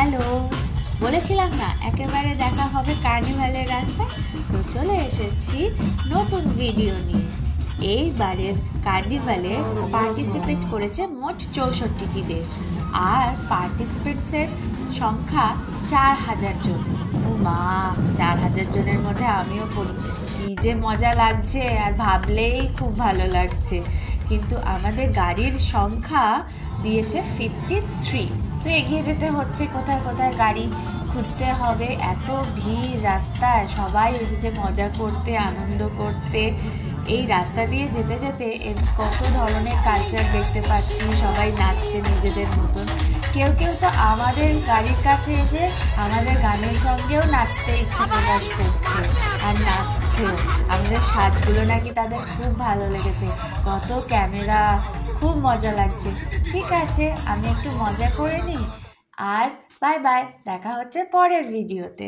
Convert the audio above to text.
Hello, বলেছিলাম না একেবারে দেখা হবে কার্নিভালের রাস্তায়। তো চলে এসেছি নতুন ভিডিও নিয়ে। এইবারের কার্নিভালে পার্টিসিপেট করেছে মোট 64টি দেশ, আর পার্টিসিপেন্টসের সংখ্যা 4000 জন। ও মা, 4000 জনের মধ্যে আমিও পড়ি। কী যে মজা লাগছে, আর ভাবলেই খুব ভালো লাগছে। কিন্তু আমাদের গাড়ির সংখ্যা দিয়েছে 53। তো এগিয়ে যেতে হচ্ছে, কোথায় কোথায় গাড়ি খুঁজতে হবে। এত ভিড় রাস্তায়, সবাই এসেছে মজা করতে, আনন্দ করতে। এই রাস্তা দিয়ে যেতে যেতে কত ধরনের কালচার দেখতে পাচ্ছি। সবাই নাচছে নিজেদের মতন। কেউ কেউ তো আমাদের গাড়ির কাছে এসে আমাদের গানের সঙ্গেও নাচতে ইচ্ছে প্রকাশ করছে আর নাচছেও। আমাদের সাজগুলো নাকি তাদের খুব ভালো লেগেছে। কত ক্যামেরা, খুব মজা লাগছে। ঠিক আছে, আমি একটু মজা করে নিই। আর বাই বাই, দেখা হচ্ছে পরের ভিডিওতে।